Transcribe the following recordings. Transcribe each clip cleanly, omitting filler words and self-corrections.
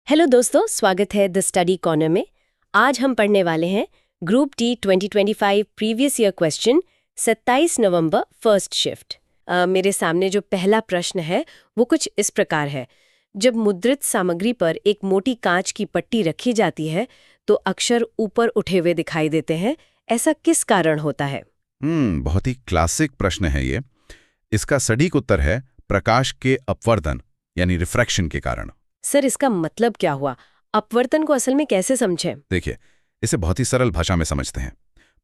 Hello दोस्तों, स्वागत है द स्टडी कॉर्नर में। आज हम पढ़ने वाले हैं group T 2025 previous year question 27 नवंबर फर्स्ट शिफ्ट। मेरे सामने जो पहला प्रश्न है वो कुछ इस प्रकार है। जब मुद्रित सामग्री पर एक मोटी कांच की पट्टी रखी जाती है तो अक्षर ऊपर उठे हुए दिखाई देते हैं। ऐसा किस कारण होता है? बहुत ही क्लासिक प्रश्न है ये। इसका सटीक उत्तर है प्रकाश के अपवर्तन यानी रिफ्रैक्शन के कारण। सर, इसका मतलब क्या हुआ? अपवर्तन को असल में कैसे समझें? देखिए, इसे बहुत ही सरल भाषा में समझते हैं।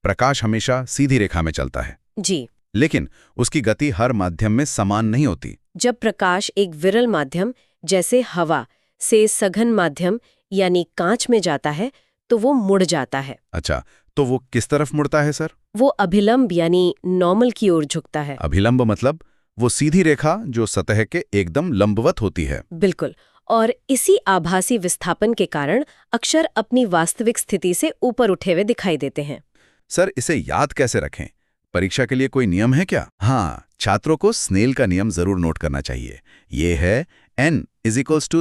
प्रकाश हमेशा सीधी रेखा में चलता है जी। लेकिन उसकी गति हर माध्यम में समान नहीं होती। जब प्रकाश एक विरल माध्यम जैसे हवा से सघन माध्यम यानी कांच में जाता है तो वो मुड़ जाता है। अच्छा, तो वो किस तरफ मुड़ता है सर? वो अभिलंब यानी नॉर्मल की ओर झुकता है। अभिलंब मतलब वो सीधी रेखा जो सतह के एकदम लंबवत होती है। बिल्कुल। और इसी आभासी विस्थापन के कारण अक्षर अपनी वास्तविक स्थिति से ऊपर उठे हुए दिखाई देते हैं। सर, इसे याद कैसे रखें? परीक्षा के लिए कोई नियम है क्या? हाँ, छात्रों को स्नेल का नियम जरूर नोट करना चाहिए। ये है n =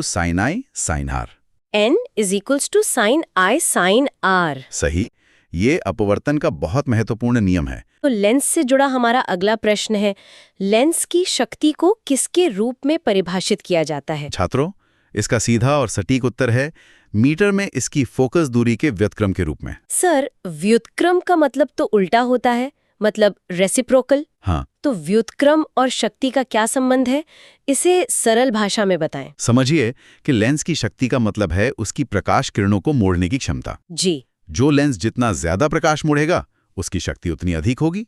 sin i sin r। n = sin i sin r। सही। ये अपवर्तन का बहुत महत्वपूर्ण नियम है। तो लेंस से जुड़ा हमारा अगला प्रश्न है, लेंस की शक्ति को किसके रूप में परिभाषित किया जाता है? छात्रों, इसका सीधा और सटीक उत्तर है मीटर में इसकी फोकस दूरी के व्युत्क्रम के रूप में। सर, व्युत्क्रम का मतलब तो उल्टा होता है, मतलब रेसिप्रोकल। हाँ, तो व्युत्क्रम और शक्ति का क्या संबंध है? इसे सरल भाषा में बताएं। समझिए कि लेंस की शक्ति का मतलब है उसकी प्रकाश किरणों को मोड़ने की क्षमता। जी। जो लेंस जितना ज्यादा प्रकाश मोड़ेगा उसकी शक्ति उतनी अधिक होगी,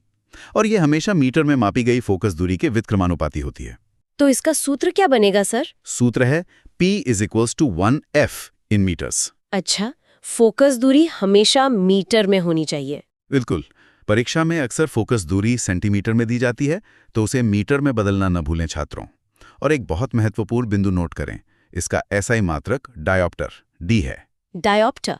और ये हमेशा मीटर में मापी गई फोकस दूरी के व्युत्क्रमानुपाती होती है। तो इसका सूत्र क्या बनेगा सर? सूत्र है P = 1f इन मीटर्स। अच्छा, फोकस दूरी हमेशा मीटर में होनी चाहिए। बिल्कुल। परीक्षा में अक्सर फोकस दूरी सेंटीमीटर में दी जाती है, तो उसे मीटर में बदलना न भूलें छात्रों। और एक बहुत महत्वपूर्ण बिंदु नोट करें, इसका SI मात्रक डायोप्टर D है। डायोप्टर,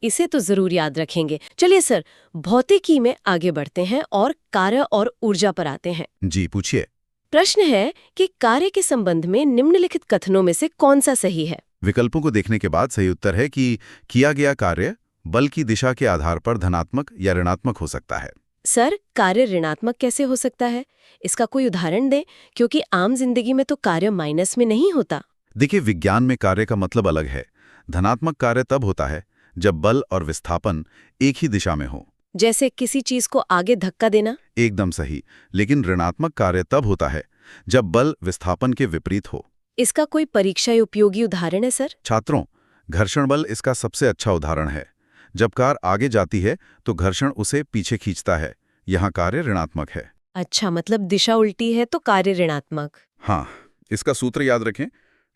इसे तो जरूर याद रखेंगे। चलिए सर, भौतिकी में आगे बढ़ते हैं और कार्य और ऊर्जा पर आते हैं। जी, पूछिए। प्रश्न है कि कार्य के संबंध में निम्नलिखित कथनों में से कौन सा सही है? विकल्पों को देखने के बाद सही उत्तर है कि किया गया कार्य बल की दिशा के आधार पर धनात्मक या ऋणात्मक हो सकता है। सर, कार्य ऋणात्मक कैसे हो सकता है? इसका कोई उदाहरण दें, क्योंकि आम जिंदगी में तो कार्य माइनस में नहीं होता। देखिए, विज्ञान में कार्य का मतलब अलग है। धनात्मक कार्य तब होता है जब बल और विस्थापन एक ही दिशा में हो। जैसे किसी चीज को आगे धक्का देना। एकदम सही। लेकिन ऋणात्मक कार्य तब होता है जब बल विस्थापन के विपरीत हो। इसका कोई परीक्षा उपयोगी उदाहरण है सर? छात्रों, घर्षण बल इसका सबसे अच्छा उदाहरण है। जब कार आगे जाती है तो घर्षण उसे पीछे खींचता है। यहाँ कार्य ऋणात्मक है। अच्छा, मतलब दिशा उल्टी है तो कार्य ऋणात्मक। हाँ, इसका सूत्र याद रखें,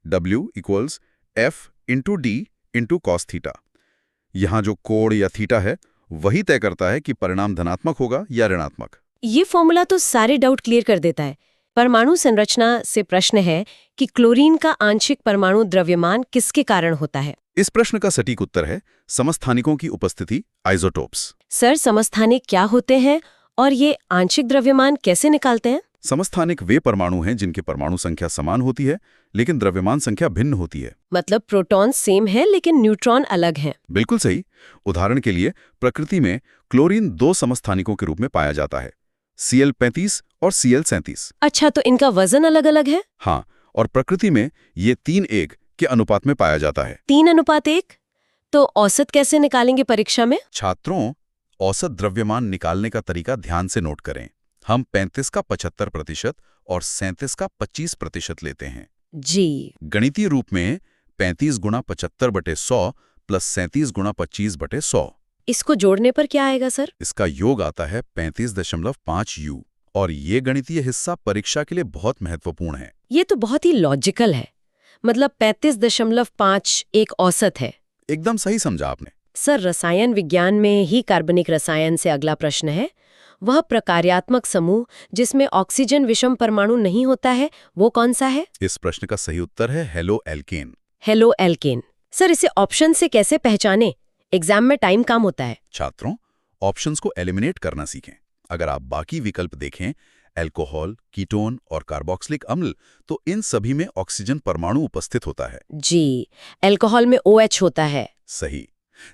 W = F × D × cos theta. यहाँ जो कोण या थीटा है वही तय करता है कि परिणाम धनात्मक होगा या ऋणात्मक। ये फॉर्मूला तो सारे डाउट क्लियर कर देता है। परमाणु संरचना से प्रश्न है कि क्लोरीन का आंशिक परमाणु द्रव्यमान किसके कारण होता है? इस प्रश्न का सटीक उत्तर है समस्थानिकों की उपस्थिति, आइसोटोप्स। सर, समस्थानिक क्या होते हैं और ये आंशिक द्रव्यमान कैसे निकालते हैं? समस्थानिक वे परमाणु हैं जिनकी परमाणु संख्या समान होती है लेकिन द्रव्यमान संख्या भिन्न होती है। मतलब प्रोटॉन सेम है लेकिन न्यूट्रॉन अलग हैं। बिल्कुल सही। उदाहरण के लिए, प्रकृति में क्लोरीन 2 समस्थानिकों के रूप में पाया जाता है, Cl35 और Cl37। अच्छा, तो इनका वजन अलग अलग है? हाँ, और प्रकृति में ये 3:1 के अनुपात में पाया जाता है। 3:1? तो औसत कैसे निकालेंगे परीक्षा में? छात्रों, औसत द्रव्यमान निकालने का तरीका ध्यान से नोट करें। हम 35 का 75% और 37 का 25% लेते हैं। जी। गणितीय रूप में 35 × 75/100 + 37 × 25/100। इसको जोड़ने पर क्या आएगा सर? इसका योग आता है 35.5 U। और ये गणितीय हिस्सा परीक्षा के लिए बहुत महत्वपूर्ण है। ये तो बहुत ही लॉजिकल है। मतलब 35.5 एक औसत है। एकदम सही समझा आपने। सर, रसायन विज्ञान में ही कार्बनिक रसायन से अगला प्रश्न है। वह प्रकार्यात्मक समूह जिसमें ऑक्सीजन विषम परमाणु नहीं होता है, वो कौन सा है? इस प्रश्न का सही उत्तर है halo alkane. Halo alkane. Sir, इसे ऑप्शन से कैसे पहचाने? एग्जाम में टाइम कम होता है। छात्रों, ऑप्शंस को एलिमिनेट करना सीखें। अगर आप बाकी विकल्प देखें, अल्कोहल, कीटोन और कार्बोक्सिलिक अम्ल, तो इन सभी में ऑक्सीजन परमाणु उपस्थित होता है। जी, अल्कोहल में OH होता है। सही।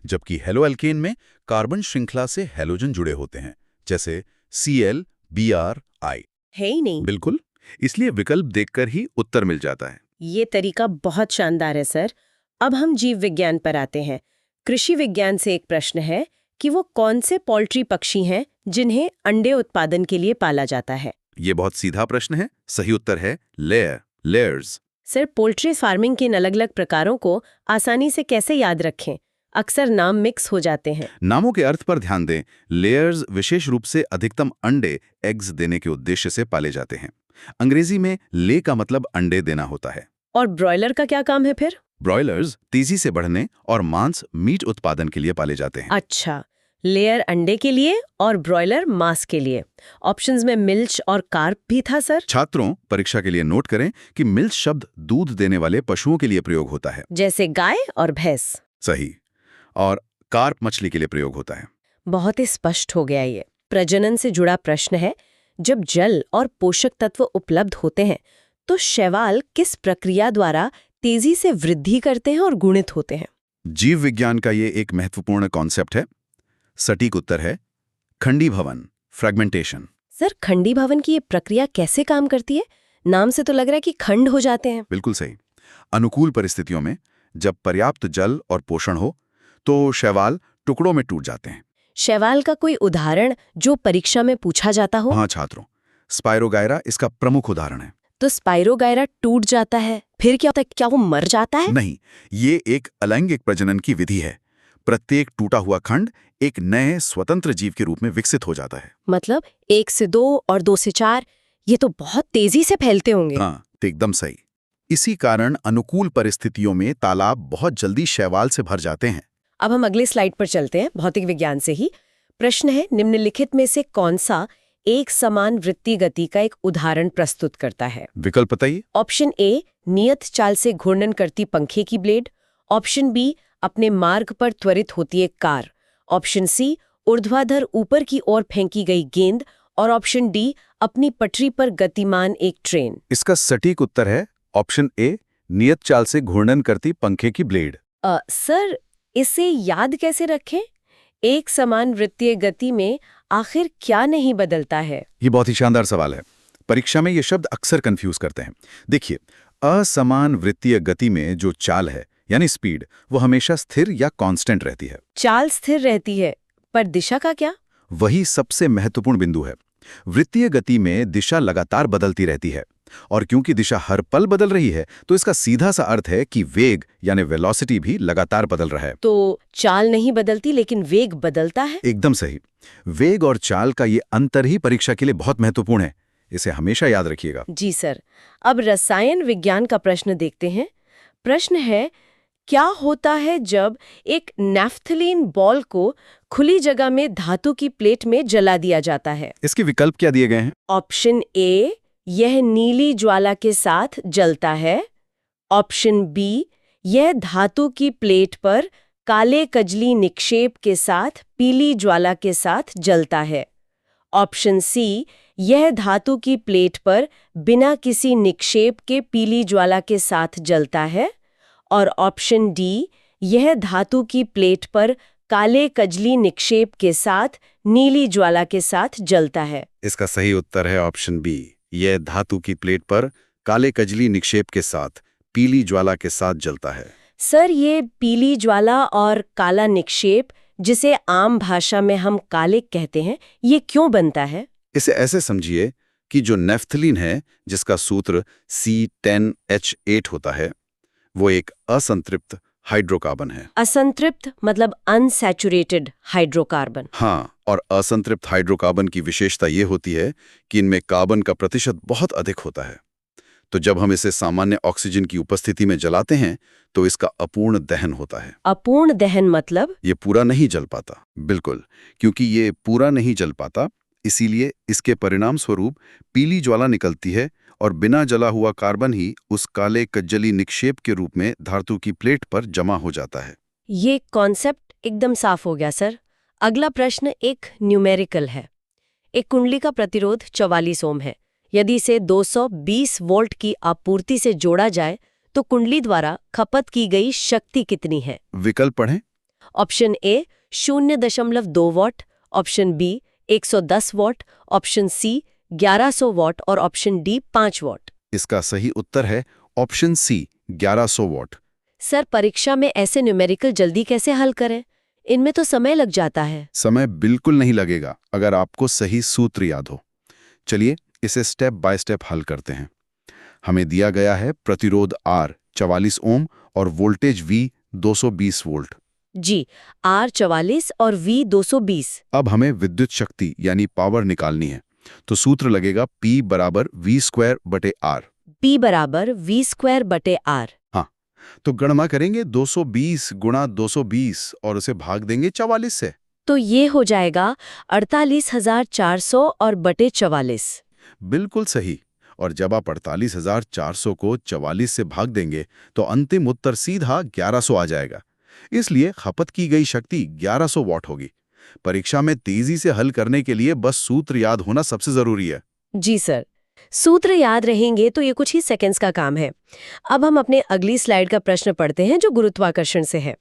जबकि हेलोएल्केन में कार्बन श्रृंखला से हैलोजन जुड़े होते हैं, जैसे Cl, Br, I। है ही नहीं। बिल्कुल, इसलिए विकल्प देखकर ही उत्तर मिल जाता है। ये तरीका बहुत शानदार है सर। अब हम जीव विज्ञान पर आते हैं। कृषि विज्ञान से एक प्रश्न है कि वो कौन से पोल्ट्री पक्षी हैं जिन्हें अंडे उत्पादन के लिए पाला जाता है। ये बहुत सीधा प्रश्न है। सही उत्तर है लेयर्स। सर, पोल्ट्री फार्मिंग के इन अलग-अलग प्रकारों को आसानी से कैसे याद रखें? अक्सर नाम मिक्स हो जाते हैं। नामों के अर्थ पर ध्यान दें। लेयर्स विशेष रूप से अधिकतम अंडे एग्स देने के उद्देश्य से पाले जाते हैं। अंग्रेजी में ले का मतलब अंडे देना होता है। और ब्रॉयलर का क्या काम है फिर? ब्रॉयलर्स तेजी से बढ़ने और मांस मीट उत्पादन के लिए पाले जाते हैं। अच्छा, लेयर अंडे के लिए और ब्रॉयलर मांस के लिए। ऑप्शंस में मिल्च और कार्प भी था सर। छात्रों, परीक्षा के लिए नोट करें कि मिल्च शब्द दूध देने वाले पशुओं के लिए प्रयोग होता है, जैसे गाय और भैंस। सही। और कार्प मछली के लिए प्रयोग होता है। बहुत ही स्पष्ट हो गया ये। प्रजनन से जुड़ा प्रश्न है, जब जल और पोषक तत्व उपलब्ध होते हैं तो शैवाल किस प्रक्रिया द्वारा तेजी से वृद्धि करते हैं और गुणित होते हैं? जीव विज्ञान का ये एक महत्वपूर्ण कॉन्सेप्ट है। सटीक उत्तर है खंडीभवन, फ्रेगमेंटेशन। सर, खंडीभवन की ये प्रक्रिया कैसे काम करती है? नाम से तो लग रहा है कि खंड हो जाते हैं। बिल्कुल सही। अनुकूल परिस्थितियों में जब पर्याप्त जल और पोषण हो तो शैवाल टुकड़ों में टूट जाते हैं। शैवाल का कोई उदाहरण जो परीक्षा में पूछा जाता हो? हाँ छात्रों, स्पाइरोगायरा इसका प्रमुख उदाहरण है। तो स्पाइरोगायरा टूट जाता है, फिर क्या होता है? क्या वो मर जाता है? नहीं, ये एक अलैंगिक प्रजनन की विधि है। प्रत्येक टूटा हुआ खंड एक नए स्वतंत्र जीव के रूप में विकसित हो जाता है। मतलब 1 से 2 और 2 से 4, ये तो बहुत तेजी से फैलते होंगे। हाँ, तो एकदम सही। इसी कारण अनुकूल परिस्थितियों में तालाब बहुत जल्दी शैवाल से भर जाते हैं। अब हम अगले स्लाइड पर चलते हैं, भौतिक विज्ञान से ही। प्रश्न है, निम्नलिखित में से कौन सा एक समान वृत्तीय गति का एक उदाहरण प्रस्तुत करता है? विकल्प बताइए। ऑप्शन ए, नियत चाल से घूर्णन करती पंखे की ब्लेड। ऑप्शन बी, अपने मार्ग पर त्वरित होती एक कार। ऑप्शन सी, ऊर्ध्वाधर ऊपर की ओर फेंकी गई गेंद। और ऑप्शन डी, अपनी पटरी पर गतिमान एक ट्रेन। इसका सटीक उत्तर है ऑप्शन ए, नियत चाल से घूर्णन करती पंखे की ब्लेड। सर, इसे याद कैसे रखें? एक समान वृत्तीय गति में आखिर क्या नहीं बदलता है? ये बहुत ही शानदार सवाल है। परीक्षा में ये शब्द अक्सर कंफ्यूज करते हैं। देखिए, असमान वृत्तीय गति में जो चाल है यानी स्पीड, वो हमेशा स्थिर या कांस्टेंट रहती है। चाल स्थिर रहती है, पर दिशा का क्या? वही सबसे महत्वपूर्ण बिंदु है। वृत्तीय गति में दिशा लगातार बदलती रहती है, और क्योंकि दिशा हर पल बदल रही है तो इसका सीधा सा अर्थ है कि वेग यानी वेलोसिटी भी लगातार बदल रहा है। तो चाल नहीं बदलती लेकिन वेग बदलता है? एकदम सही। वेग और चाल का ये अंतर ही परीक्षा के लिए बहुत महत्वपूर्ण है। इसे हमेशा याद रखिएगा। जी सर। अब रसायन विज्ञान का प्रश्न देखते हैं। प्रश्न है, क्या होता है जब एक नैफ्थलीन बॉल को खुली जगह में धातु की प्लेट में जला दिया जाता है? इसके विकल्प क्या दिए गए हैं? ऑप्शन ए, यह नीली ज्वाला के साथ जलता है। ऑप्शन बी, यह धातु की प्लेट पर काले कजली निक्षेप के साथ पीली ज्वाला के साथ जलता है। ऑप्शन सी, यह धातु की प्लेट पर बिना किसी निक्षेप के पीली ज्वाला के साथ जलता है। और ऑप्शन डी, यह धातु की प्लेट पर काले कजली निक्षेप के साथ नीली ज्वाला के साथ जलता है। इसका सही उत्तर है ऑप्शन बी, यह धातु की प्लेट पर काले कजली निक्षेप के साथ पीली ज्वाला के साथ जलता है। सर, ये पीली ज्वाला और काला निक्षेप, जिसे आम भाषा में हम काले कहते हैं, ये क्यों बनता है? इसे ऐसे समझिए कि जो नेफ्थलीन है, जिसका सूत्र C10H8 होता है, वो एक असंतृप्त हाइड्रोकार्बन है। असंतृप्त मतलब अनसैचुरेटेड हाइड्रोकार्बन। हाँ, और असंतृप्त हाइड्रोकार्बन की विशेषता ये होती है कि इनमें कार्बन का प्रतिशत बहुत अधिक होता है। तो जब हम इसे सामान्य ऑक्सीजन की उपस्थिति में जलाते हैं तो इसका अपूर्ण दहन होता है। अपूर्ण दहन मतलब? ये पूरा नहीं जल पाता। बिल्कुल, क्योंकि ये पूरा नहीं जल पाता, इसीलिए इसके परिणाम स्वरूप पीली ज्वाला निकलती है और बिना जला हुआ कार्बन ही उस काले कज्जली निक्षेप के रूप में धातु की प्लेट पर जमा हो जाता है। ये कॉन्सेप्ट एकदम साफ हो गया सर। अगला प्रश्न एक न्यूमेरिकल है। एक कुंडली का प्रतिरोध 44 ओम है। यदि इसे 220 वोल्ट की आपूर्ति से जोड़ा जाए तो कुंडली द्वारा खपत की गई शक्ति कितनी है? विकल्प पढ़ें। Option A 0.2 watt, option B 110 watt, option C 1100 watt और ऑप्शन डी 5 वॉट। इसका सही उत्तर है ऑप्शन सी 1100 वॉट। सर, परीक्षा में ऐसे न्यूमेरिकल जल्दी कैसे हल करें? इनमें तो समय लग जाता है। समय बिल्कुल नहीं लगेगा अगर आपको सही सूत्र याद हो। चलिए इसे स्टेप बाय स्टेप हल करते हैं। हमें दिया गया है प्रतिरोध R 44 ओम और वोल्टेज V 220 वोल्ट। जी, R 44 और V 220। अब हमें विद्युत शक्ति यानी पावर निकालनी है, तो सूत्र लगेगा P बराबर V² बटे R। P बराबर V² बटे R। हाँ, तो गणना करेंगे 220 गुणा 220 और उसे भाग देंगे 44 से। तो ये हो जाएगा 48,400 और बटे 44। बिल्कुल सही। और जब आप 48,400 को 44 से भाग देंगे तो अंतिम उत्तर सीधा 1100 आ जाएगा। इसलिए खपत की गई शक्ति 1100 वॉट होगी। परीक्षा में तेजी से हल करने के लिए बस सूत्र याद होना सबसे जरूरी है। जी सर, सूत्र याद रहेंगे तो ये कुछ ही सेकंड्स का काम है। अब हम अपने अगली स्लाइड का प्रश्न पढ़ते हैं जो गुरुत्वाकर्षण से है।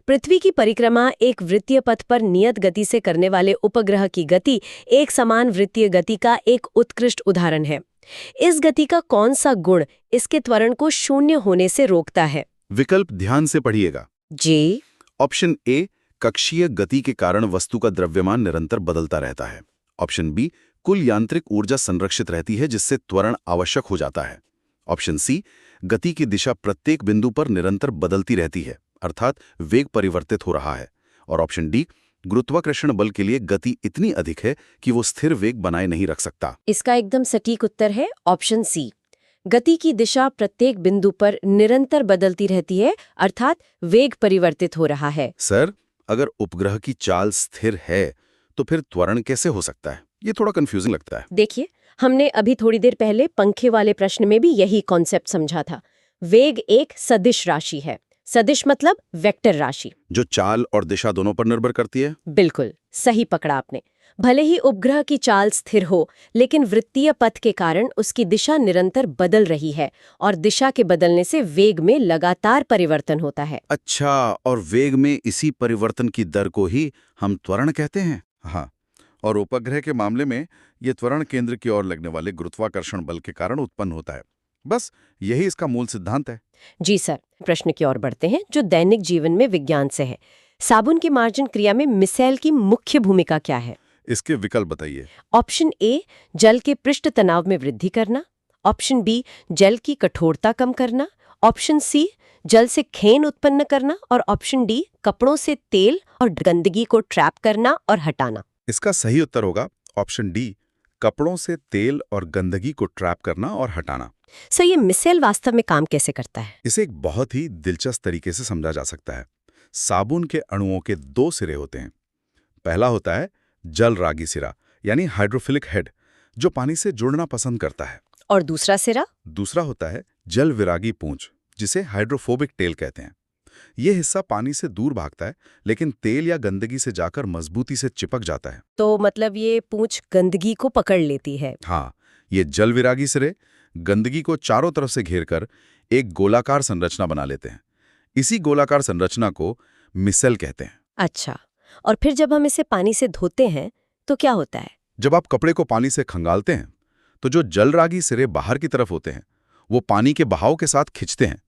पृथ्वी की परिक्रमा एक वृत्तीय पथ पर नियत गति से करने वाले उपग्रह की गति एक समान वृत्तीय गति का एक उत्कृष्ट उदाहरण है। इस गति का कौन सा गुण इसके त्वरण को शून्य होने से रोकता है? विकल्प ध्यान से पढ़िएगा। जी। ऑप्शन ए, कक्षीय गति के कारण वस्तु का द्रव्यमान निरंतर बदलता रहता है। ऑप्शन बी, कुल यांत्रिक ऊर्जा संरक्षित रहती है जिससे त्वरण आवश्यक हो जाता है। ऑप्शन सी, गति की दिशा प्रत्येक बिंदु पर निरंतर बदलती रहती है अर्थात वेग परिवर्तित हो रहा है। और ऑप्शन डी, गुरुत्वाकर्षण बल के लिए गति इतनी अधिक है कि वो स्थिर वेग बनाए नहीं रख सकता। इसका एकदम सटीक उत्तर है ऑप्शन सी। गति की दिशा प्रत्येक बिंदु पर निरंतर बदलती रहती है अर्थात वेग परिवर्तित हो रहा है। सर, अगर उपग्रह की चाल स्थिर है तो फिर त्वरण कैसे हो सकता है? ये थोड़ा कंफ्यूजिंग लगता है। देखिए, हमने अभी थोड़ी देर पहले पंखे वाले प्रश्न में भी यही कॉन्सेप्ट समझा था। वेग एक सदिश राशि है। सदिश मतलब वेक्टर राशि, जो चाल और दिशा दोनों पर निर्भर करती है। बिल्कुल सही पकड़ा आपने। भले ही उपग्रह की चाल स्थिर हो, लेकिन वृत्तीय पथ के कारण उसकी दिशा निरंतर बदल रही है और दिशा के बदलने से वेग में लगातार परिवर्तन होता है। अच्छा, और वेग में इसी परिवर्तन की दर को ही हम त्वरण कहते हैं। हाँ, और उपग्रह के मामले में ये त्वरण केंद्र की ओर लगने वाले गुरुत्वाकर्षण बल के कारण उत्पन्न होता है। बस यही इसका मूल सिद्धांत है। जी सर, प्रश्न की ओर बढ़ते हैं जो दैनिक जीवन में विज्ञान से है। साबुन की मार्जन क्रिया में मिसेल की मुख्य भूमिका क्या है? इसके विकल्प बताइए। ऑप्शन ए, जल के पृष्ठ तनाव में वृद्धि करना। ऑप्शन बी, जल की कठोरता कम करना। ऑप्शन सी, जल से खेन उत्पन्न करना। और ऑप्शन डी, कपड़ों से तेल और गंदगी को ट्रैप करना और हटाना। इसका सही उत्तर होगा ऑप्शन डी, कपड़ों से तेल और गंदगी को ट्रैप करना और हटाना। सर, ये मिसेल वास्तव में काम कैसे करता है? इसे एक बहुत ही दिलचस्प तरीके से समझा जा सकता है। साबुन के अणुओं के दो सिरे होते हैं। पहला होता है जल रागी सिरा यानी हाइड्रोफिलिक हेड, जो पानी से जुड़ना पसंद करता है। और दूसरा सिरा? दूसरा होता है जल विरागी पूंछ, जिसे हाइड्रोफोबिक टेल कहते हैं। यह हिस्सा पानी से दूर भागता है लेकिन तेल या गंदगी से जाकर मजबूती से चिपक जाता है। तो मतलब ये पूंछ गंदगी को पकड़ लेती है। हाँ, ये जल विरागी सिरे गंदगी को चारों तरफ से घेरकर एक गोलाकार संरचना बना लेते हैं। इसी गोलाकार संरचना को मिसेल कहते हैं। अच्छा, और फिर जब हम इसे पानी से धोते हैं तो क्या होता है? जब आप कपड़े को पानी से खंगालते हैं तो जो जलरागी सिरे बाहर की तरफ होते हैं वो पानी के बहाव के साथ खिंचते हैं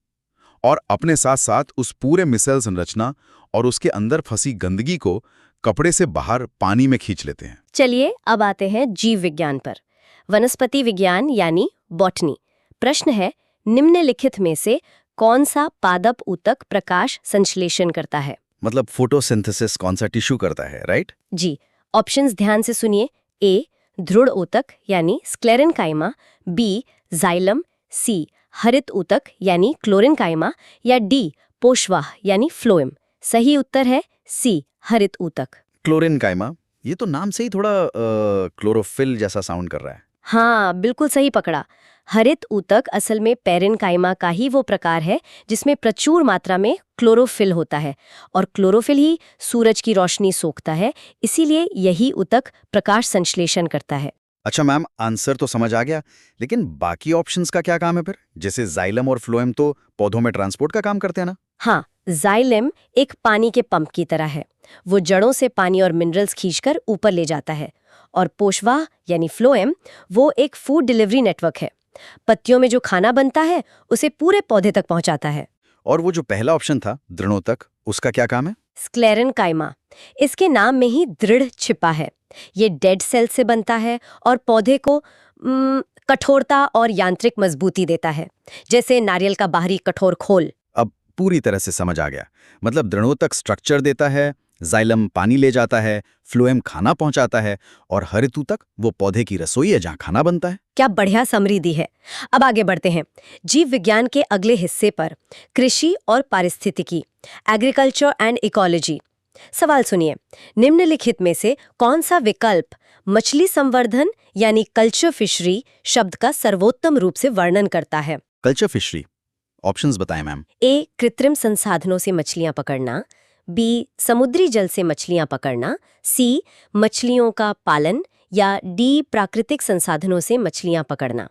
और अपने साथ साथ उस पूरे मिसेल संरचना और उसके अंदर फंसी गंदगी को कपड़े से बाहर पानी में खींच लेते हैं। चलिए अब आते हैं जीव विज्ञान पर। वनस्पति विज्ञान यानी बॉटनी। प्रश्न है, निम्नलिखित में से कौन सा पादप ऊतक प्रकाश संश्लेषण करता है? मतलब फोटोसिंथेसिस कौन सा टिश्यू करता है, राइट? जी, ऑप्शंस ध्यान से सुनिए। ए, ध्रुड़ ऊतक यानी स्क्लेरेनकाइमा। B, xylem. सी, हरित ऊतक यानी क्लोरेनकाइमा। या डी, पोषवाह यानी फ्लोएम। सही उत्तर है सी, हरित ऊतक। क्लोरेनकाइमा, ये तो नाम से ही थोड़ा क्लोरोफिल जैसा साउंड कर रहा है। हाँ, बिल्कुल सही पकड़ा। हरित ऊतक असल में पेरेन्काइमा का ही वो प्रकार है जिसमें प्रचुर मात्रा में क्लोरोफिल होता है और क्लोरोफिल ही सूरज की रोशनी सोखता है, इसीलिए यही ऊतक प्रकाश संश्लेषण करता है। अच्छा मैम, आंसर तो समझ आ गया, लेकिन बाकी ऑप्शंस का क्या काम है फिर? जैसे जाइलम और फ्लोएम तो पौधों में ट्रांसपोर्ट का काम करते हैं ना? हाँ, जाइलम एक पानी के पंप की तरह है। वो जड़ों से पानी और मिनरल्स खींचकर ऊपर ले जाता है। और पोषवाह यानी फ्लोएम वो एक फूड डिलीवरी नेटवर्क है। पत्तियों में जो खाना बनता है उसे पूरे पौधे तक पहुंचाता है। और वो जो पहला ऑप्शन था दृढ़ोतक, उसका क्या काम है? स्क्लेरेन्काइमा, इसके नाम में ही दृढ़ छिपा है। ये डेड सेल से बनता है और पौधे को कठोरता और यांत्रिक मजबूती देता है, जैसे नारियल का बाहरी कठोर खोल। अब पूरी तरह से समझ आ गया। मतलब दृढ़ोतक स्ट्रक्चर देता है, जाइलम पानी ले जाता है, फ्लोएम खाना पहुंचाता है और हरितूतक वो पौधे की रसोई है जहां खाना बनता है। क्या बढ़िया समरी दी है। अब आगे बढ़ते हैं जीव विज्ञान के अगले हिस्से पर, कृषि और पारिस्थितिकी, एग्रीकल्चर एंड इकोलॉजी। सवाल सुनिए, निम्नलिखित में से कौन सा विकल्प मछली संवर्धन यानी कल्चर फिशरी शब्द का सर्वोत्तम रूप से वर्णन करता है? कल्चर फिशरी, ऑप्शंस बताएं मैम। ए, कृत्रिम संसाधनों से मछलियां पकड़ना। बी, समुद्री जल से मछलियां पकड़ना। सी, मछलियों का पालन। या डी, प्राकृतिक संसाधनों से मछलियां पकड़ना।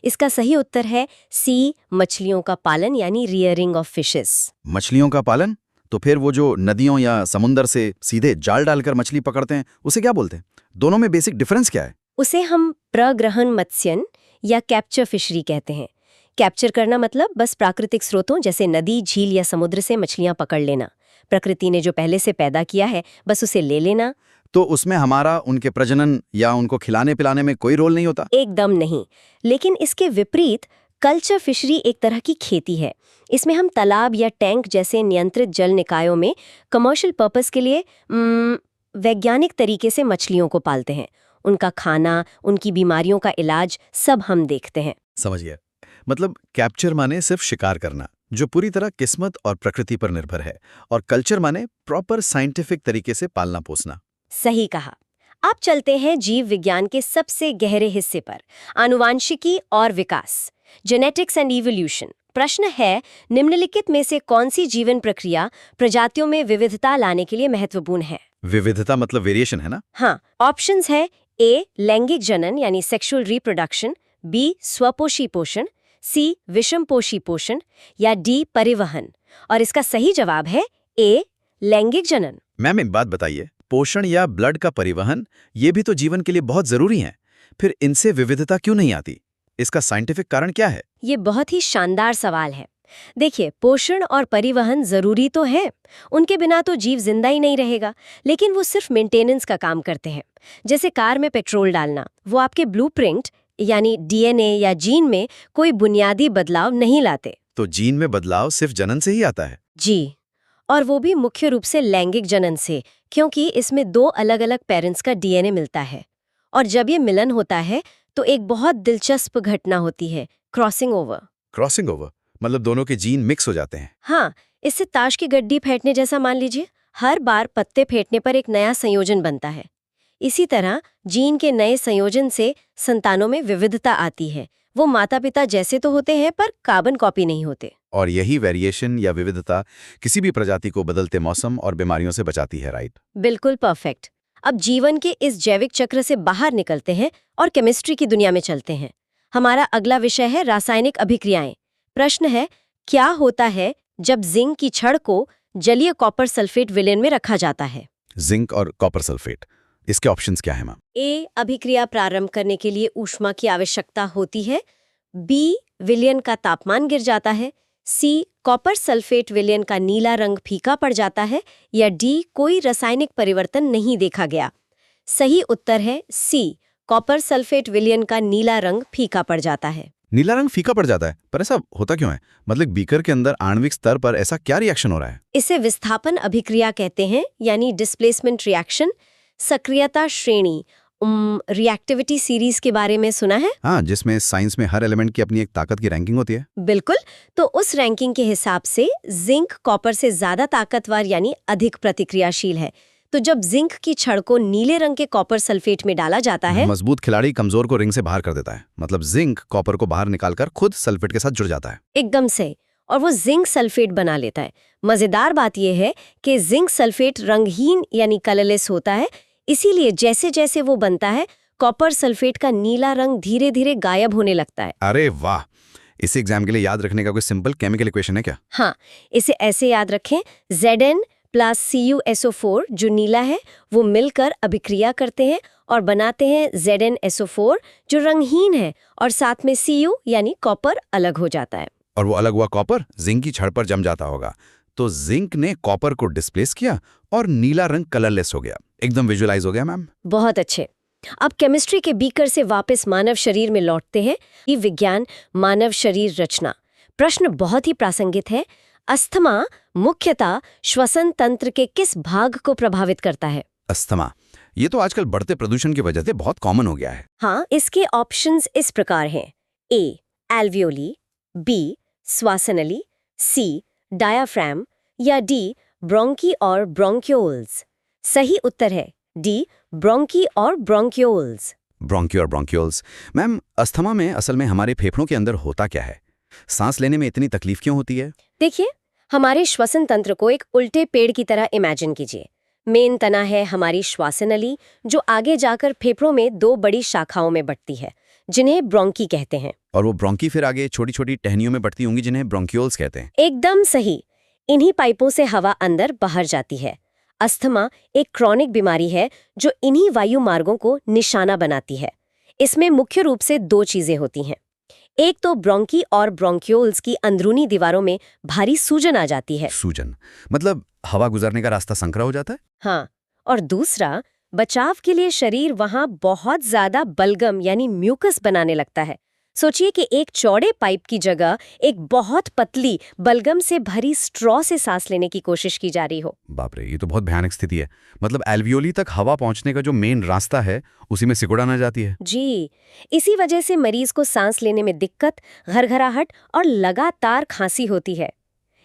इसका सही उत्तर है सी, मछलियों का पालन यानी रियरिंग ऑफ फिशेस। मछलियों का पालन? तो फिर वो जो नदियों या समुंदर से सीधे जाल डालकर मछली पकड़ते हैं उसे क्या बोलते हैं? दोनों में बेसिक डिफरेंस क्या है? उसे हम प्रग्रहण मत्स्यन या कैप्चर फिशरी कहते हैं। कैप्चर करना मतलब बस प्राकृतिक स्रोतों जैसे नदी, झील या समुद्र से मछलियां पकड़ लेना। प्रकृति ने जो पहले से पैदा किया है बस उसे ले लेना। तो उसमें हमारा उनके प्रजनन या उनको खिलाने पिलाने में कोई रोल नहीं होता? एकदम नहीं। लेकिन इसके विपरीत कल्चर फिशरी एक तरह की खेती है। इसमें हम तालाब या टैंक जैसे नियंत्रित जल निकायों में कमर्शियल पर्पस के लिए वैज्ञानिक तरीके से मछलियों को पालते हैं। उनका खाना, उनकी बीमारियों का इलाज सब हम देखते हैं। समझ गया। मतलब कैप्चर माने सिर्फ शिकार करना, जो पूरी तरह किस्मत और प्रकृति पर निर्भर है, और कल्चर माने प्रॉपर साइंटिफिक तरीके से पालना पोसना। सही कहा। अब चलते हैं जीव विज्ञान के सबसे गहरे हिस्से पर, आनुवांशिकी और विकास, जेनेटिक्स एंड इवोल्यूशन। प्रश्न है, निम्नलिखित में से कौन सी जीवन प्रक्रिया प्रजातियों में विविधता लाने के लिए महत्वपूर्ण है? विविधता मतलब वेरिएशन है ना? हाँ, ऑप्शंस है ए, लैंगिक जनन यानी सेक्सुअल रिप्रोडक्शन। बी, स्वपोषी पोषण। सी, विषमपोषी पोषण। या डी, परिवहन। और इसका सही जवाब है ए, लैंगिक जनन। मैम एक बात बताइए, पोषण या ब्लड का परिवहन ये भी तो जीवन के लिए बहुत जरूरी है, फिर इनसे विविधता क्यों नहीं आती? इसका साइंटिफिक कारण क्या है? ये बहुत ही शानदार सवाल है। देखिए, पोषण और परिवहन जरूरी तो है, उनके बिना तो जीव जिंदा ही नहीं रहेगा, लेकिन वो सिर्फ मेंटेनेंस का काम करते हैं। जैसे कार में पेट्रोल डालना, वो आपके ब्लूप्रिंट यानी डीएनए या जीन में कोई बुनियादी बदलाव नहीं लाते। तो जीन में बदलाव सिर्फ जनन से ही आता है? जी, और वो भी मुख्य रूप से लैंगिक जनन से, क्योंकि इसमें 2 अलग-अलग पेरेंट्स का डीएनए मिलता है। और जब ये मिलन होता है तो एक बहुत दिलचस्प घटना होती है, क्रॉसिंग ओवर। क्रॉसिंग ओवर मतलब दोनों के जीन मिक्स हो जाते हैं? हाँ, इससे ताश की गड्डी फेंटने जैसा मान लीजिए। हर बार पत्ते फेंटने पर एक नया संयोजन बनता है। इसी तरह जीन के नए संयोजन से संतानों में विविधता आती है। वो माता पिता जैसे तो होते हैं पर कार्बन कॉपी नहीं होते। और यही वेरिएशन या विविधता किसी भी प्रजाति को बदलते मौसम और बीमारियों से बचाती है, राइट? बिल्कुल परफेक्ट। अब जीवन के इस जैविक चक्र से बाहर निकलते हैं और केमिस्ट्री की दुनिया में चलते हैं। हमारा अगला विषय है रासायनिक अभिक्रियाएं। प्रश्न है, क्या होता है जब जिंक की छड़ को जलीय कॉपर सल्फेट विलेन में रखा जाता है? जिंक और कॉपर सल्फेट, इसके ऑप्शंस क्या है मैम? ए, अभिक्रिया प्रारंभ करने के लिए ऊष्मा की आवश्यकता होती है। बी, विलयन का तापमान गिर जाता है। सी, कॉपर सल्फेट विलयन का नीला रंग फीका पड़ जाता है। या डी, कोई रासायनिक परिवर्तन नहीं देखा गया। सही उत्तर है सी, कॉपर सल्फेट विलयन का नीला रंग फीका पड़ जाता है। नीला रंग फीका पड़ जाता है, पर ऐसा होता क्यों है? मतलब बीकर के अंदर आणविक स्तर पर ऐसा क्या रिएक्शन हो रहा है? इसे विस्थापन अभिक्रिया कहते हैं, यानी डिस्प्लेसमेंट रिएक्शन। सक्रियता श्रेणी, रिएक्टिविटी सीरीज के बारे में सुना है? हाँ, जिसमें साइंस में हर एलिमेंट की अपनी एक ताकत की रैंकिंग होती है। बिल्कुल। तो उस रैंकिंग के हिसाब से जिंक कॉपर से ज्यादा ताकतवर यानी अधिक प्रतिक्रियाशील है। तो जब जिंक की छड़ को नीले रंग के कॉपर सल्फेट में डाला जाता है, मजबूत खिलाड़ी कमजोर को रिंग से बाहर कर देता है। मतलब जिंक कॉपर को बाहर निकालकर खुद सल्फेट के साथ जुड़ जाता है। एकदम से, और वो जिंक सल्फेट बना लेता है। मजेदार बात यह है कि जिंक सल्फेट रंगहीन यानी कलरलेस होता है, इसीलिए जैसे जैसे वो बनता है कॉपर सल्फेट का नीला रंग धीरे धीरे गायब होने लगता है। अरे वाह! इस एग्जाम के लिए याद रखने का कोई सिंपल केमिकल इक्वेशन है क्या? हाँ, इसे ऐसे याद रखें, Zn प्लस CuSO4 जो नीला है वो मिलकर अभिक्रिया करते हैं और बनाते हैं ZnSO4 जो रंगहीन है, और साथ में Cu यानी कॉपर अलग हो जाता है। और वो अलग हुआ कॉपर जिंक की छड़ पर जम जाता होगा, तो जिंक ने कॉपर को डिस्प्लेस किया और नीला रंग कलरलेस हो गया। एकदम विजुअलाइज हो गया मैम। बहुत अच्छे। अब केमिस्ट्री के बीकर से वापस मानव शरीर में लौटते हैं। ये विज्ञान मानव शरीर रचना। प्रश्न बहुत ही प्रासंगिक है। अस्थमा मुख्यतः श्वसन तंत्र के किस भाग को प्रभावित करता है? अस्थमा, ये तो आजकल बढ़ते प्रदूषण की वजह से बहुत कॉमन हो गया है। हाँ, इसके ऑप्शंस इस प्रकार हैं। A alveoli, B श्वासनली, C diaphragm या D ब्रोंकी और ब्रोंक्यूल्स। सही उत्तर है D ब्रोंकी और ब्रोंक्यूल्स। ब्रोंकी और ब्रोंक्यूल्स। मैम, अस्थमा में असल में हमारे फेफड़ों के अंदर होता क्या है? सांस लेने में इतनी तकलीफ क्यों होती है? देखिए, हमारे श्वसन तंत्र को एक उल्टे पेड़ की तरह इमेजिन कीजिए। मेन तना है हमारी श्वासनली, जो आगे जाकर फेफड़ों में दो बड़ी शाखाओं में बढ़ती है, जिन्हें ब्रोंकी कहते हैं। और वो ब्रोंकी फिर आगे छोटी छोटी टहनियों में बढ़ती होंगी, जिन्हें ब्रोंक्यूल्स कहते हैं। एकदम सही। इन्हीं पाइपों से हवा अंदर बाहर जाती है। अस्थमा एक क्रॉनिक बीमारी है जो इन्हीं वायु मार्गों को निशाना बनाती है। इसमें मुख्य रूप से दो चीजें होती हैं। एक तो ब्रोंकी और ब्रोंक्यूल्स की अंदरूनी दीवारों में भारी सूजन आ जाती है। सूजन मतलब हवा गुजरने का रास्ता संकरा हो जाता है? हाँ, और दूसरा, बचाव के लिए शरीर वहां बहुत ज्यादा बलगम यानी म्यूकस बनाने लगता है। सोचिए कि एक चौड़े पाइप की जगह एक बहुत पतली बलगम से भरी स्ट्रॉ से सांस लेने की कोशिश की जा रही हो। बाप रे, ये तो बहुत भयानक स्थिति है। मतलब एल्वियोली तक हवा पहुंचने का जो मेन रास्ता है, उसी में सिकुड़ा ना जाती है। जी, इसी वजह से मरीज को सांस लेने में दिक्कत, घरघराहट और लगातार खांसी होती है।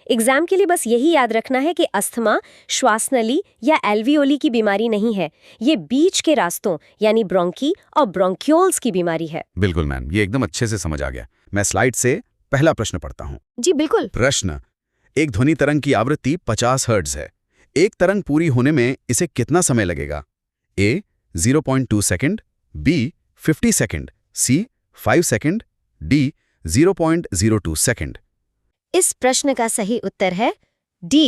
एग्जाम के लिए बस यही याद रखना है कि अस्थमा श्वासनली या एल्वियोली की बीमारी नहीं है, ये बीच के रास्तों यानी ब्रोंकी और ब्रोंक्यूल्स की बीमारी है। बिल्कुल मैम, ये एकदम अच्छे से समझ आ गया। मैं स्लाइड से पहला प्रश्न पढ़ता हूँ। जी बिल्कुल। प्रश्न, एक ध्वनि तरंग की आवृत्ति 50 हर्ट्ज है। एक तरंग पूरी होने में इसे कितना समय लगेगा? A 0.2 second, B 50 second, C 5 second, D 0.02 second. इस प्रश्न का सही उत्तर है D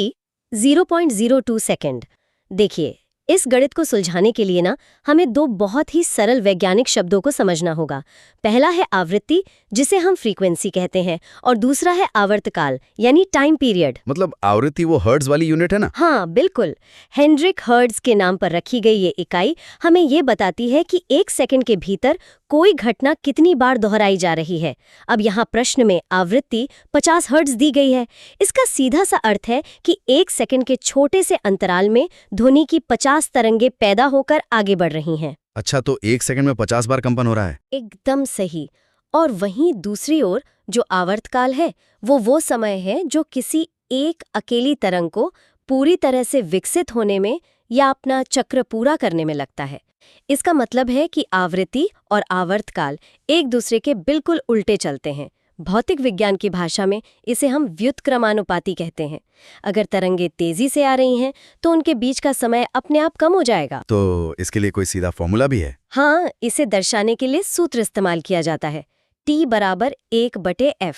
0.02 सेकंड। देखिए, इस गणित को सुलझाने के लिए ना हमें दो बहुत ही सरल वैज्ञानिक शब्दों को समझना होगा। पहला है आवृत्ति, जिसे हम फ्रीक्वेंसी कहते हैं, और दूसरा है आवर्तकाल यानी टाइम पीरियड। मतलब आवृत्ति वो हर्ट्ज वाली यूनिट है ना? हाँ बिल्कुल। हेनरिक हर्ट्ज के नाम पर रखी गई ये इकाई हमें ये बताती है कि एक सेकंड के भीतर कोई घटना कितनी बार दोहराई जा रही है। अब यहाँ प्रश्न में आवृत्ति 50 हर्ट्ज दी गई है। इसका सीधा सा अर्थ है कि एक सेकंड के छोटे से अंतराल में ध्वनि की 50 तरंगे पैदा होकर आगे बढ़ रही हैं। अच्छा, तो एक सेकंड में 50 बार कंपन हो रहा है? एकदम सही। और वहीं दूसरी ओर जो आवर्तकाल है वो समय है जो किसी एक अकेली तरंग को पूरी तरह से विकसित होने में या अपना चक्र पूरा करने में लगता है। इसका मतलब है कि आवृत्ति और आवर्तकाल एक दूसरे के बिल्कुल उल्टे चलते हैं। भौतिक विज्ञान की भाषा में इसे हम व्युत्क्रमानुपाती कहते हैं। अगर तरंगे तेजी से आ रही हैं तो उनके बीच का समय अपने आप कम हो जाएगा। तो इसके लिए कोई सीधा फॉर्मूला भी है? हाँ, इसे दर्शाने के लिए सूत्र इस्तेमाल किया जाता है। T = 1/f,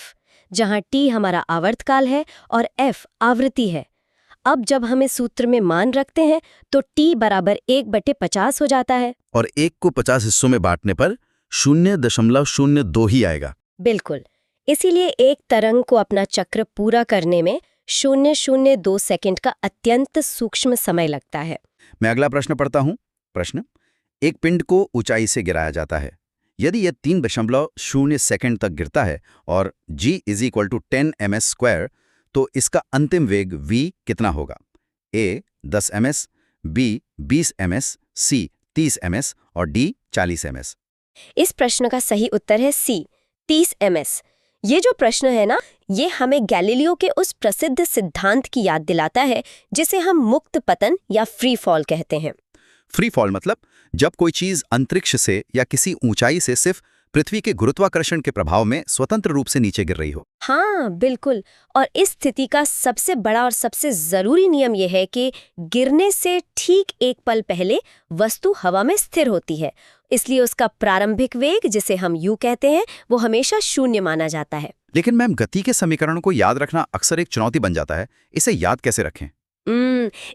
जहाँ T हमारा आवर्तकाल है और F आवृत्ति है। अब जब हमें सूत्र में मान रखते हैं तो T = 1/50 हो जाता है। और 1 को 50 हिस्सों में बांटने पर 0.02 ही आएगा। बिल्कुल। इसीलिए एक तरंग को अपना चक्र पूरा करने में 0.02 सेकंड का अत्यंत सूक्ष्म समय लगता है। मैं अगला प्रश्न पढ़ता हूँ। प्रश्न, एक पिंड को ऊंचाई से गिराया जाता है। यदि यह 3.0 सेकंड तक गिरता है और g = 10 ms², तो इसका अंतिम वेग v कितना होगा? A 10 ms, B 20 ms, C 30 ms और D 40 ms। इस प्रश्न का सही उत्तर है C 30 ms। ये जो प्रश्न है ना, ये हमें गैलीलियो के उस प्रसिद्ध सिद्धांत की याद दिलाता है जिसे हम मुक्त पतन या फ्री फॉल कहते हैं। फ्री फॉल मतलब जब कोई चीज अंतरिक्ष से या किसी ऊंचाई से सिर्फ पृथ्वी के गुरुत्वाकर्षण के प्रभाव में स्वतंत्र रूप से नीचे गिर रही हो। हाँ बिल्कुल। और इस स्थिति का सबसे बड़ा और सबसे जरूरी नियम यह है कि गिरने से ठीक एक पल पहले वस्तु हवा में स्थिर होती है, इसलिए उसका प्रारंभिक वेग, जिसे हम यू कहते हैं, वो हमेशा शून्य माना जाता है। लेकिन मैम, गति के समीकरण को याद रखना अक्सर एक चुनौती बन जाता है। इसे याद कैसे रखें?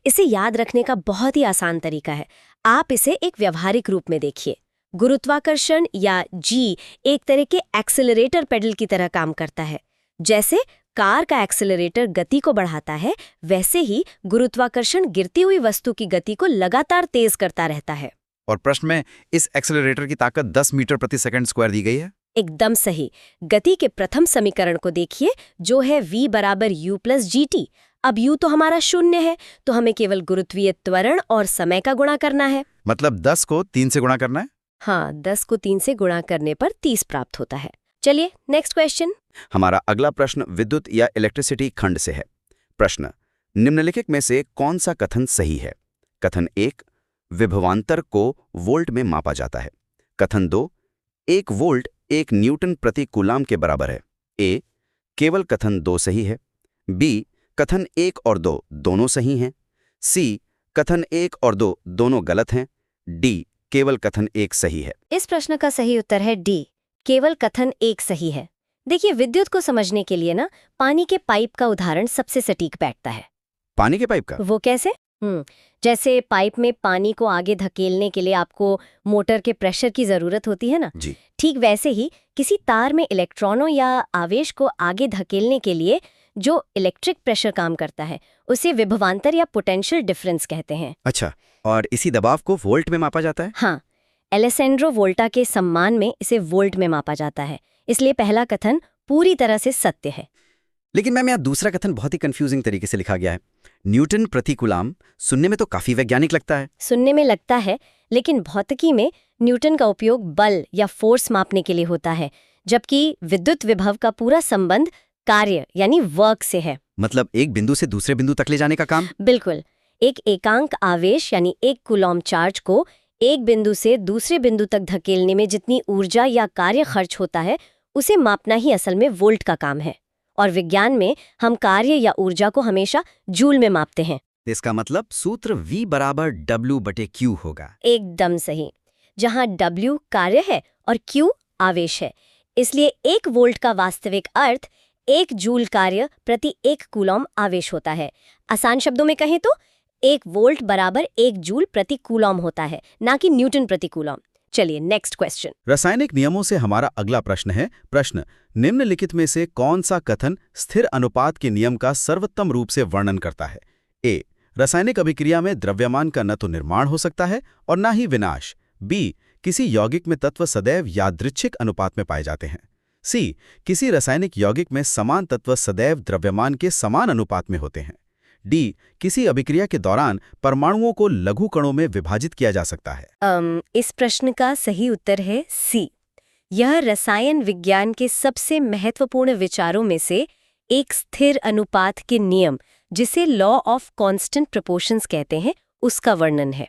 इसे याद रखने का बहुत ही आसान तरीका है। आप इसे एक व्यवहारिक रूप में देखिए। गुरुत्वाकर्षण या जी एक तरह के एक्सेलरेटर पेडल की तरह काम करता है। जैसे कार का एक्सेलरेटर गति को बढ़ाता है, वैसे ही गुरुत्वाकर्षण गिरती हुई वस्तु की गति को लगातार तेज करता रहता है। और प्रश्न में इस एक्सेलरेटर की ताकत 10 मीटर प्रति सेकंड स्क्वायर दी गई है। एकदम सही। गति के प्रथम समीकरण को देखिए, जो है v बराबर u प्लस gt। अब u तो हमारा शून्य है, तो हमें केवल गुरुत्वीय त्वरण और समय का गुणा करना है। मतलब 10 को 3 से गुणा करना है। हाँ, 10 को 3 से गुणा करने पर 30 प्राप्त होता है। चलिए नेक्स्ट क्वेश्चन। हमारा अगला प्रश्न विद्युत या इलेक्ट्रिसिटी खंड से है। प्रश्न, निम्नलिखित में से कौन सा कथन सही है? कथन 1, विभवांतर को वोल्ट में मापा जाता है। कथन 2, 1 वोल्ट 1 न्यूटन प्रति कूलाम के बराबर है। ए, केवल कथन 2 सही है। बी, कथन 1 और 2 दोनों सही हैं। सी, कथन 1 और 2 दोनों गलत हैं। डी, केवल कथन 1 सही है। इस प्रश्न का सही उत्तर है डी, केवल कथन 1 सही है। देखिए, विद्युत को समझने के लिए ना, पानी के पाइप का उदाहरण सबसे सटीक बैठता है। पानी के पाइप का? वो कैसे? जैसे पाइप में पानी को आगे धकेलने के लिए आपको मोटर के प्रेशर की जरूरत होती है ना जी। ठीक वैसे ही किसी तार में इलेक्ट्रॉनों या आवेश को आगे धकेलने के लिए जो इलेक्ट्रिक प्रेशर काम करता है, उसे विभवांतर या पोटेंशियल डिफरेंस कहते हैं। अच्छा, और इसी दबाव को वोल्ट में मापा जाता है? हाँ, एलेसेंड्रो वोल्टा के सम्मान में इसे वोल्ट में मापा जाता है, इसलिए पहला कथन पूरी तरह से सत्य है। लेकिन मैम, यहाँ दूसरा कथन बहुत ही कंफ्यूजिंग तरीके से लिखा गया है। न्यूटन प्रति कूलाम सुनने में तो काफी वैज्ञानिक लगता है। सुनने में लगता है, लेकिन भौतिकी में न्यूटन का उपयोग बल या फोर्स मापने के लिए होता है, जबकि विद्युत विभव का पूरा संबंध कार्य यानी वर्क से है। मतलब एक बिंदु से दूसरे बिंदु तक ले जाने का काम? बिल्कुल। एक एकांक आवेश यानी 1 कूलॉम चार्ज को एक बिंदु से दूसरे बिंदु तक धकेलने में जितनी ऊर्जा या कार्य खर्च होता है, उसे मापना ही असल में वोल्ट का काम है। और विज्ञान में हम कार्य या ऊर्जा को हमेशा जूल में मापते हैं। इसका मतलब सूत्र V बराबर W/Q होगा। एकदम सही। जहां W कार्य है और Q आवेश है, इसलिए 1 वोल्ट का वास्तविक अर्थ 1 जूल कार्य प्रति 1 कूलॉम आवेश होता है। आसान शब्दों में कहें तो 1 वोल्ट बराबर 1 जूल प्रति कूलॉम होता है, ना कि न्यूटन प्रति कूलॉम। चलिए नेक्स्ट क्वेश्चन। रासायनिक नियमों से हमारा अगला प्रश्न है। प्रश्न, निम्नलिखित में से कौन सा कथन स्थिर अनुपात के नियम का सर्वोत्तम रूप से वर्णन करता है? ए, रासायनिक अभिक्रिया में द्रव्यमान का न तो निर्माण हो सकता है और न ही विनाश। बी, किसी यौगिक में तत्व सदैव यादृच्छिक अनुपात में पाए जाते हैं। सी, किसी रासायनिक यौगिक में समान तत्व सदैव द्रव्यमान के समान अनुपात में होते हैं। डी, किसी अभिक्रिया के दौरान परमाणुओं को लघु कणों में विभाजित किया जा सकता है। इस प्रश्न का सही उत्तर है सी। यह रसायन विज्ञान के सबसे महत्वपूर्ण विचारों में से एक स्थिर अनुपात के नियम, जिसे लॉ ऑफ कांस्टेंट प्रोपोर्शंस कहते हैं, उसका वर्णन है।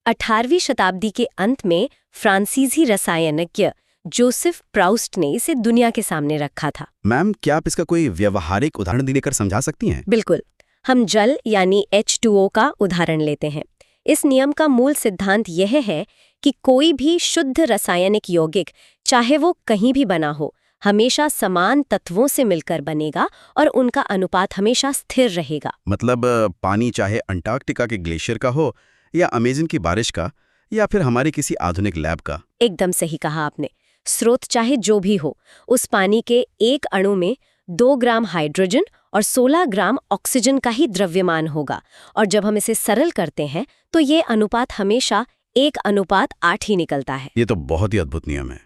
18वीं शताब्दी के अंत में फ्रांसीसी रसायनज्ञ जोसेफ प्राउस्ट ने इसे दुनिया के सामने रखा था। मैम, क्या आप इसका कोई व्यवहारिक उदाहरण देकर समझा सकती हैं? बिल्कुल। हम जल यानी H2O का उदाहरण लेते हैं। इस नियम का मूल सिद्धांत यह है कि कोई भी शुद्ध रासायनिक यौगिक, चाहे वो कहीं भी बना हो, हमेशा समान तत्वों से मिलकर बनेगा और उनका अनुपात हमेशा स्थिर रहेगा। मतलब पानी चाहे अंटार्कटिका के ग्लेशियर का हो या अमेज़न की बारिश का या फिर हमारी किसी आधुनिक लैब का। एकदम सही कहा आपने। स्रोत चाहे जो भी हो, उस पानी के एक अणु में 2 ग्राम हाइड्रोजन और 16 ग्राम ऑक्सीजन का ही द्रव्यमान होगा, और जब हम इसे सरल करते हैं तो ये अनुपात हमेशा 1:8 ही निकलता है। ये तो बहुत ही अद्भुत नियम है।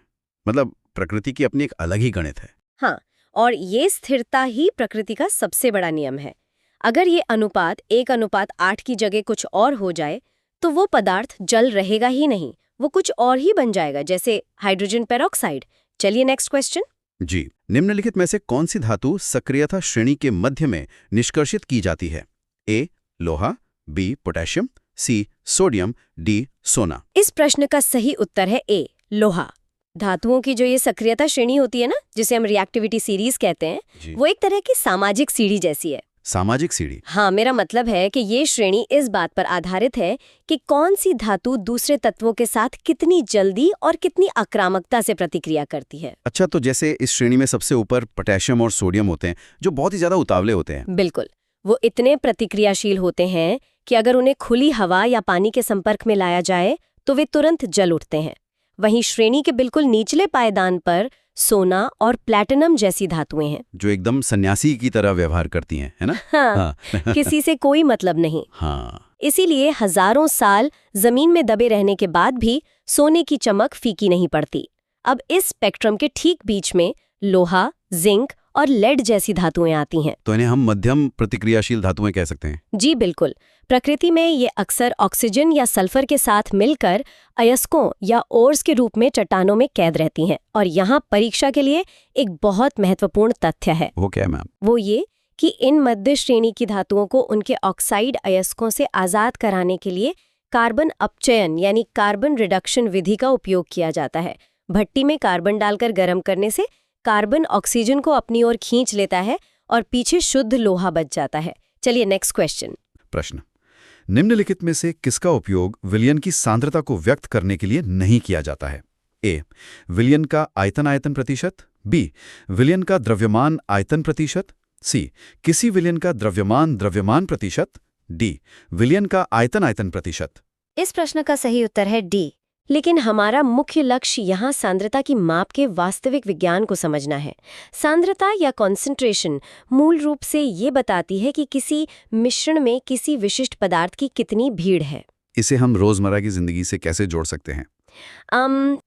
मतलब प्रकृति की अपनी एक अलग ही गणित है। हाँ, और ये स्थिरता ही प्रकृति का सबसे बड़ा नियम है। अगर ये अनुपात 1:8 की जगह कुछ और हो जाए तो वो पदार्थ जल रहेगा ही नहीं, वो कुछ और ही बन जाएगा, जैसे हाइड्रोजन पेरोक्साइड। चलिए नेक्स्ट क्वेश्चन। जी। निम्नलिखित में से कौन सी धातु सक्रियता श्रेणी के मध्य में निष्कर्षित की जाती है? ए लोहा, बी पोटेशियम, सी सोडियम, डी सोना। इस प्रश्न का सही उत्तर है ए लोहा। धातुओं की जो ये सक्रियता श्रेणी होती है ना, जिसे हम रिएक्टिविटी सीरीज कहते हैं, वो एक तरह की सामाजिक सीढ़ी जैसी है। सामाजिक सीढ़ी? हाँ, मेरा मतलब है कि ये श्रेणी इस बात पर आधारित है कि कौन सी धातु दूसरे तत्वों के साथ कितनी जल्दी और कितनी आक्रामकता से प्रतिक्रिया करती है। अच्छा, तो जैसे इस श्रेणी में सबसे ऊपर पोटेशियम और सोडियम होते हैं, जो बहुत ही ज्यादा उतावले होते हैं। बिल्कुल, वो इतने प्रतिक्रियाशील होते हैं कि अगर उन्हें खुली हवा या पानी के संपर्क में लाया जाए तो वे तुरंत जल उठते हैं। वहीं श्रेणी के बिल्कुल निचले पायदान पर सोना और प्लैटिनम जैसी धातुएं हैं, जो एकदम सन्यासी की तरह व्यवहार करती हैं, है ना? हाँ, किसी से कोई मतलब नहीं। हाँ। इसीलिए हजारों साल जमीन में दबे रहने के बाद भी सोने की चमक फीकी नहीं पड़ती। अब इस स्पेक्ट्रम के ठीक बीच में लोहा, जिंक और लेड जैसी धातुएं आती हैं। तो इन्हें हम मध्यम प्रतिक्रियाशील धातुएं कह सकते हैं। जी बिल्कुल। प्रकृति में ये अक्सर ऑक्सीजन या सल्फर के साथ मिलकर अयस्कों या ओर्स के रूप में चट्टानों में कैद रहती हैं। और यहाँ परीक्षा के लिए एक बहुत महत्वपूर्ण तथ्य है। वो क्या है मैम? वो ये कि इन मध्य श्रेणी की धातुओं को उनके ऑक्साइड अयस्कों से आजाद कराने के लिए कार्बन अपचयन यानी कार्बन रिडक्शन विधि का उपयोग किया जाता है। भट्टी में कार्बन डालकर गर्म करने से कार्बन ऑक्सीजन को अपनी ओर खींच लेता है और पीछे शुद्ध लोहा बच जाता है। चलिए नेक्स्ट क्वेश्चन। प्रश्न: निम्नलिखित में से किसका उपयोग विलयन की सांद्रता को व्यक्त करने के लिए नहीं किया जाता है? ए विलयन का आयतन प्रतिशत, बी विलयन का द्रव्यमान आयतन प्रतिशत, सी किसी विलयन का द्रव्यमान प्रतिशत, डी विलयन का आयतन प्रतिशत। इस प्रश्न का सही उत्तर है डी। लेकिन हमारा मुख्य लक्ष्य यहाँ सांद्रता की माप के वास्तविक विज्ञान को समझना है। सांद्रता या कॉन्सेंट्रेशन मूल रूप से ये बताती है कि किसी मिश्रण में किसी विशिष्ट पदार्थ की कितनी भीड़ है। इसे हम रोजमर्रा की जिंदगी से कैसे जोड़ सकते हैं?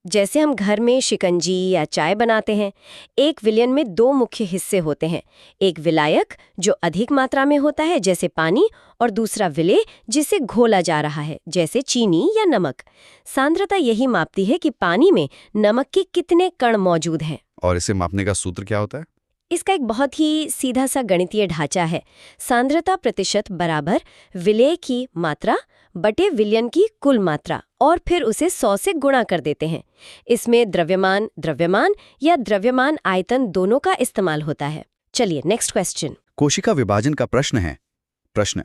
जैसे हम घर में शिकंजी या चाय बनाते हैं, एक विलयन में दो मुख्य हिस्से होते हैं। एक विलायक जो अधिक मात्रा में होता है जैसे पानी, और दूसरा विलेय जिसे घोला जा रहा है जैसे चीनी या नमक। सांद्रता यही मापती है कि पानी में नमक के कितने कण मौजूद हैं। और इसे मापने का सूत्र क्या होता है? इसका एक बहुत ही सीधा सा गणितीय ढांचा है। सांद्रता प्रतिशत बराबर विलेय की मात्रा बटे विलयन की कुल मात्रा, और फिर उसे 100 से गुणा कर देते हैं। इसमें द्रव्यमान या द्रव्यमान आयतन दोनों का इस्तेमाल होता है। चलिए नेक्स्ट क्वेश्चन। कोशिका विभाजन का प्रश्न है। प्रश्न: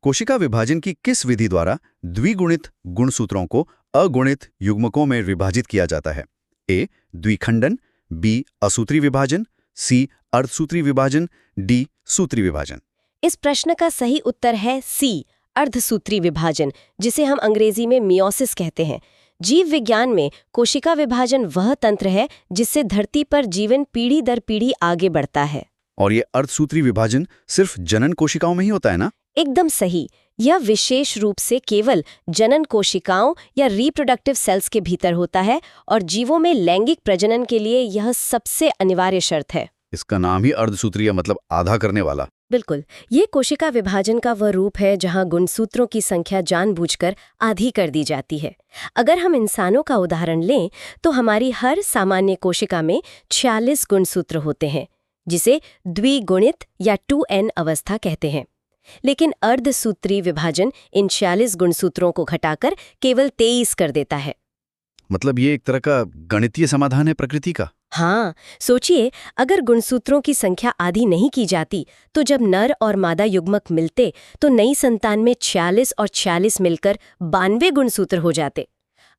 कोशिका विभाजन की किस विधि द्वारा द्विगुणित गुणसूत्रों को अगुणित युग्मकों में विभाजित किया जाता है? ए द्विखंडन, बी असूत्री विभाजन, सी अर्धसूत्री विभाजन, डी सूत्री विभाजन। इस प्रश्न का सही उत्तर है सी अर्धसूत्री विभाजन, जिसे हम अंग्रेजी में मियोसिस कहते हैं। जीव विज्ञान में कोशिका विभाजन वह तंत्र है जिससे धरती पर जीवन पीढ़ी दर पीढ़ी आगे बढ़ता है। और ये अर्धसूत्री विभाजन सिर्फ जनन कोशिकाओं में ही होता है ना? एकदम सही। यह विशेष रूप से केवल जनन कोशिकाओं या रिप्रोडक्टिव सेल्स के भीतर होता है, और जीवों में लैंगिक प्रजनन के लिए यह सबसे अनिवार्य शर्त है। इसका नाम ही अर्धसूत्री मतलब आधा करने वाला। बिल्कुल, ये कोशिका विभाजन का वह रूप है जहां गुणसूत्रों की संख्या जानबूझकर आधी कर दी जाती है। अगर हम इंसानों का उदाहरण लें तो हमारी हर सामान्य कोशिका में 46 गुणसूत्र होते हैं, जिसे द्विगुणित या 2n अवस्था कहते हैं। लेकिन अर्धसूत्री विभाजन इन 46 गुणसूत्रों को घटाकर केवल 23 कर देता है। मतलब ये एक तरह का गणितीय समाधान है प्रकृति का। हाँ, सोचिए, अगर गुणसूत्रों की संख्या आधी नहीं की जाती तो जब नर और मादा युग्मक मिलते तो नई संतान में 46 और 46 मिलकर 92 गुणसूत्र हो जाते।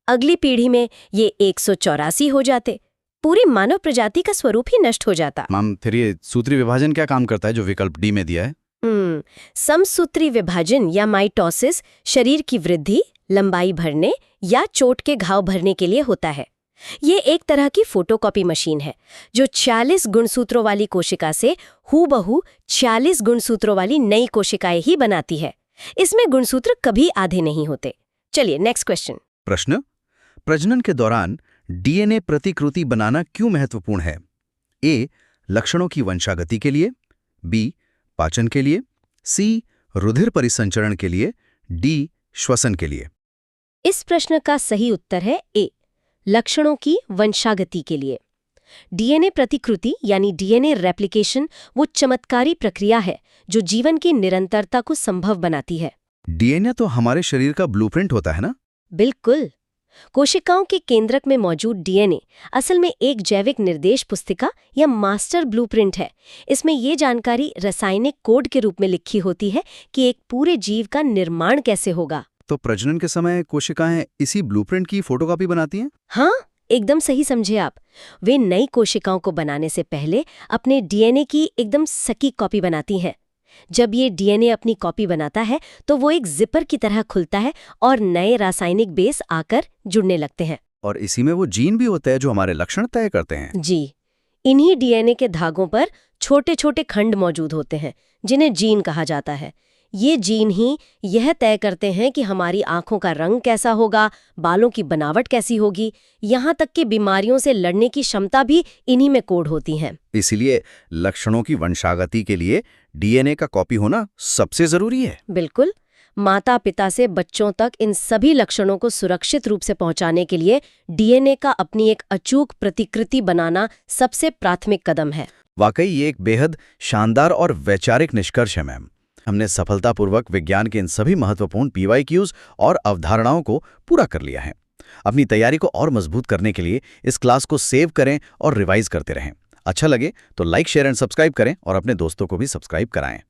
अगली पीढ़ी में ये 184 हो जाते। पूरी मानव प्रजाति का स्वरूप ही नष्ट हो जाता। मैम, फिर ये सूत्री विभाजन क्या काम करता है जो विकल्प डी में दिया है? समसूत्री विभाजन या माइटोसिस शरीर की वृद्धि, लंबाई भरने या चोट के घाव भरने के लिए होता है। ये एक तरह की फोटोकॉपी मशीन है जो 46 गुणसूत्रों वाली कोशिका से हूबहू 46 गुणसूत्रों वाली नई कोशिकाएं ही बनाती है। इसमें गुणसूत्र कभी आधे नहीं होते। चलिए नेक्स्ट क्वेश्चन। प्रश्न: प्रजनन के दौरान डीएनए प्रतिकृति बनाना क्यों महत्वपूर्ण है? ए लक्षणों की वंशागति के लिए, बी पाचन के लिए, सी रुधिर परिसंचरण के लिए, डी श्वसन के लिए। इस प्रश्न का सही उत्तर है ए लक्षणों की वंशागति के लिए। डीएनए प्रतिकृति यानी डीएनए रेप्लिकेशन वो चमत्कारी प्रक्रिया है जो जीवन की निरंतरता को संभव बनाती है। डीएनए तो हमारे शरीर का ब्लूप्रिंट होता है ना? बिल्कुल। कोशिकाओं के केंद्रक में मौजूद डीएनए असल में एक जैविक निर्देश पुस्तिका या मास्टर ब्लूप्रिंट है। इसमें ये जानकारी रासायनिक कोड के रूप में लिखी होती है कि एक पूरे जीव का निर्माण कैसे होगा। तो प्रजनन के समय कोशिकाएं इसी ब्लूप्रिंट की फोटोकॉपी बनाती हैं? हाँ, एकदम सही समझे आप। वे नई कोशिकाओं को बनाने से पहले अपने डीएनए की एकदम सटीक कॉपी बनाती हैं। जब ये डीएनए अपनी कॉपी बनाता है तो वो एक जिपर की तरह खुलता है और नए रासायनिक बेस आकर जुड़ने लगते हैं। और इसी में वो जीन भी होते हैं जो हमारे लक्षण तय करते हैं। जी, इन्हीं डीएनए के धागों पर छोटे छोटे खंड मौजूद होते हैं जिन्हें जीन कहा जाता है। ये जीन ही यह तय करते हैं कि हमारी आंखों का रंग कैसा होगा, बालों की बनावट कैसी होगी, यहाँ तक कि बीमारियों से लड़ने की क्षमता भी इन्हीं में कोड होती है। इसीलिए लक्षणों की वंशागति के लिए डीएनए का कॉपी होना सबसे जरूरी है। बिल्कुल। माता पिता से बच्चों तक इन सभी लक्षणों को सुरक्षित रूप से पहुंचाने के लिए डीएनए का अपनी एक अचूक प्रतिकृति बनाना सबसे प्राथमिक कदम है। वाकई ये एक बेहद शानदार और वैचारिक निष्कर्ष है मैम। हमने सफलतापूर्वक विज्ञान के इन सभी महत्वपूर्ण पीवाईक्यूज और अवधारणाओं को पूरा कर लिया है। अपनी तैयारी को और मजबूत करने के लिए इस क्लास को सेव करें और रिवाइज करते रहें। अच्छा लगे तो लाइक, शेयर एंड सब्सक्राइब करें और अपने दोस्तों को भी सब्सक्राइब कराएं।